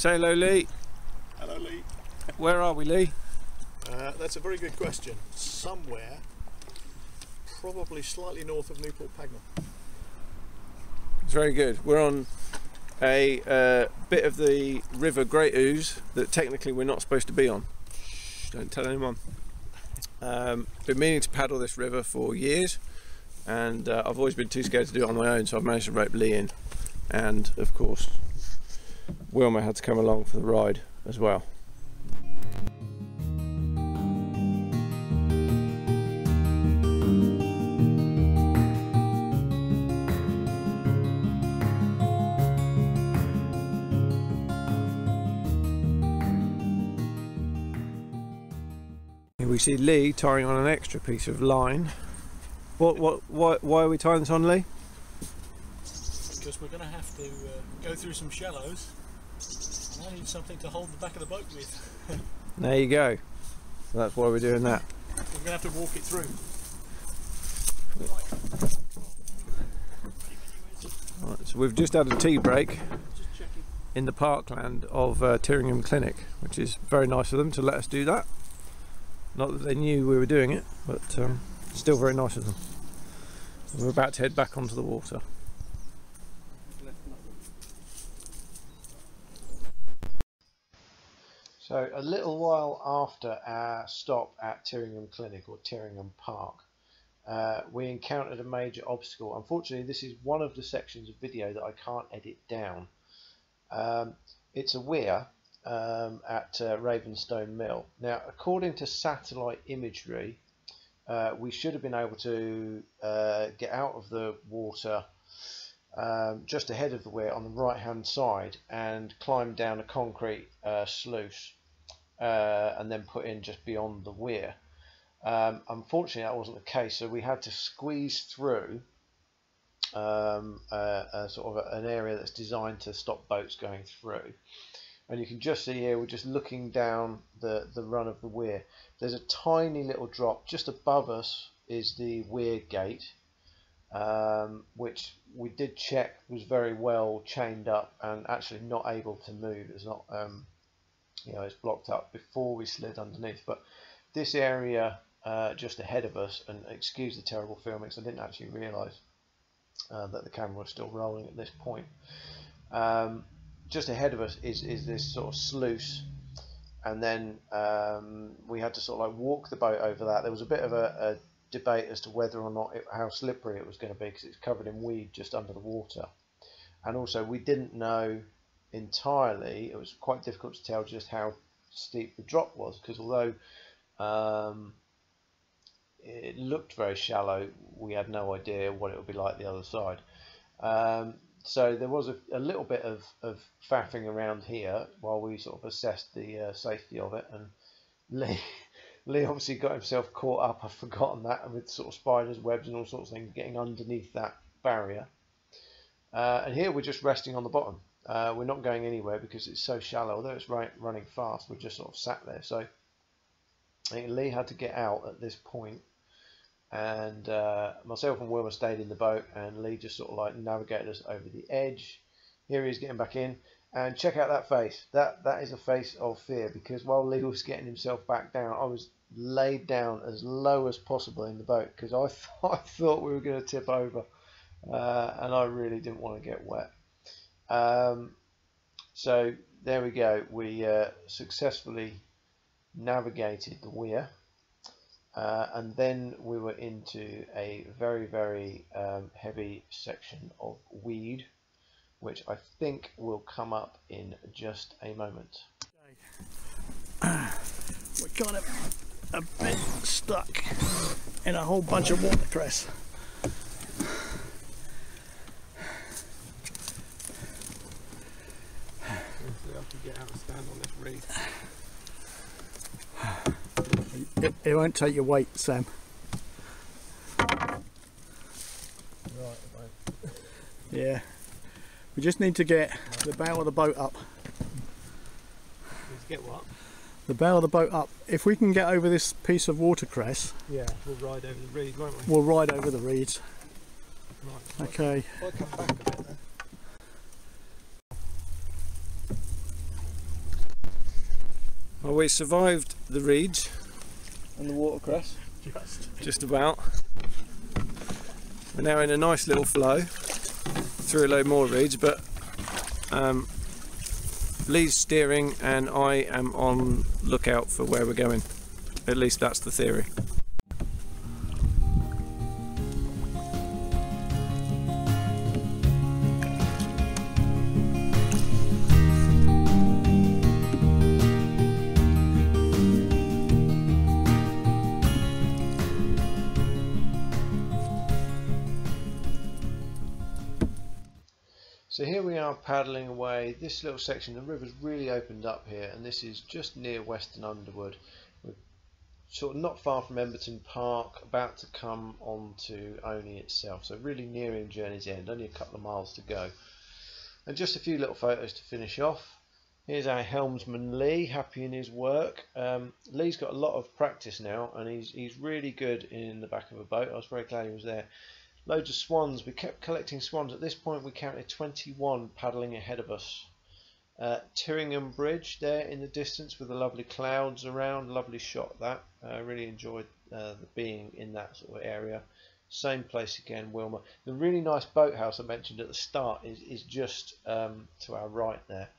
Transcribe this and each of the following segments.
Say hello, Lee. Hello, Lee. Where are we, Lee? That's a very good question. Somewhere, probably slightly north of Newport Pagnell. It's very good. We're on a bit of the river Great Ouse that technically we're not supposed to be on. Shh, don't tell anyone. Been meaning to paddle this river for years, and I've always been too scared to do it on my own, so I've managed to rope Lee in, and of course Wilma had to come along for the ride as well. Here we see Lee tying on an extra piece of line. Why are we tying this on, Lee? Because we're going to have to go through some shallows, and I need something to hold the back of the boat with. There you go. So that's why we're doing that. We're going to have to walk it through. Right, so we've just had a tea break in the parkland of Tyringham Clinic, which is very nice of them to let us do that. Not that they knew we were doing it, but still very nice of them. We're about to head back onto the water. So a little while after our stop at Tyringham Clinic, or Tyringham Park, we encountered a major obstacle. Unfortunately, this is one of the sections of video that I can't edit down. It's a weir at Ravenstone Mill. Now, according to satellite imagery, we should have been able to get out of the water just ahead of the weir on the right hand side and climb down a concrete sluice and then put in just beyond the weir. Unfortunately, that wasn't the case, so we had to squeeze through a sort of an area that's designed to stop boats going through. And you can just see here, we're just looking down the run of the weir. There's a tiny little drop. Just above us is the weir gate, which we did check was very well chained up and actually not able to move. It's not, you know, it's blocked up before we slid underneath. But this area just ahead of us, and excuse the terrible filming, because I didn't actually realise that the camera was still rolling at this point. Just ahead of us is this sort of sluice, and then we had to sort of like walk the boat over that. There was a bit of a debate as to whether or not how slippery it was going to be, because it's covered in weed just under the water, and also we didn't know entirely. It was quite difficult to tell just how steep the drop was, because although it looked very shallow, we had no idea what it would be like the other side. So there was a little bit of faffing around here while we sort of assessed the safety of it, and Lee obviously got himself caught up, I've forgotten that, with sort of spiders, webs and all sorts of things getting underneath that barrier. And here we're just resting on the bottom. We're not going anywhere because it's so shallow. Although it's running fast, we're just sort of sat there. So I think Lee had to get out at this point, and myself and Wilma stayed in the boat, and Lee just sort of like navigated us over the edge. Here he is getting back in, and check out that face. That is a face of fear, because while Lee was getting himself back down, I was laid down as low as possible in the boat, because I thought we were going to tip over, and I really didn't want to get wet. So there we go. We successfully navigated the weir. And then we were into a very, very heavy section of weed, which I think will come up in just a moment. We're kind of a bit stuck in a whole bunch of watercress. I have to get out and stand on this reed. It won't take your weight, Sam. Right, it won't. Yeah. We just need to get the bow of the boat up. Need to get what? The bow of the boat up. If we can get over this piece of watercress, yeah, we'll ride over the reed, won't we? We'll ride over the reeds. Right. Okay. If I come back a bit then. Well, we survived the reeds and the watercress, just about. We're now in a nice little flow through a load more reeds, but Lee's steering and I am on lookout for where we're going. At least that's the theory. So here we are paddling away. This little section, the river's really opened up here, and this is just near Western Underwood. We're sort of not far from Emberton Park, about to come on to Olney itself, so really nearing Journey's End, only a couple of miles to go. And just a few little photos to finish off. Here's our helmsman Lee, happy in his work. Lee's got a lot of practice now, and he's really good in the back of a boat. I was very glad he was there. Loads of swans. We kept collecting swans. At this point we counted 21 paddling ahead of us. Tyringham Bridge there in the distance with the lovely clouds around. Lovely shot that. I really enjoyed being in that sort of area. Same place again, Wilmer. The really nice boathouse I mentioned at the start is just to our right there.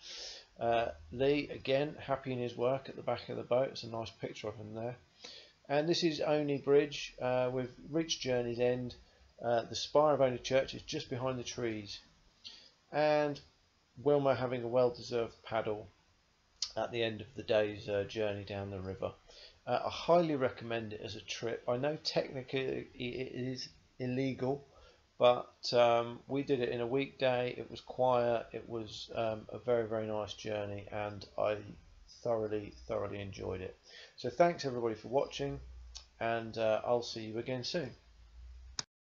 Lee again happy in his work at the back of the boat. It's a nice picture of him there. And this is Olney Bridge. We've reached Journey's End. The spire of Olney Church is just behind the trees, and Wilma having a well-deserved paddle at the end of the day's journey down the river. I highly recommend it as a trip. I know technically it is illegal, but we did it in a weekday. It was quiet. It was a very, very nice journey, and I thoroughly enjoyed it. So thanks everybody for watching, and I'll see you again soon.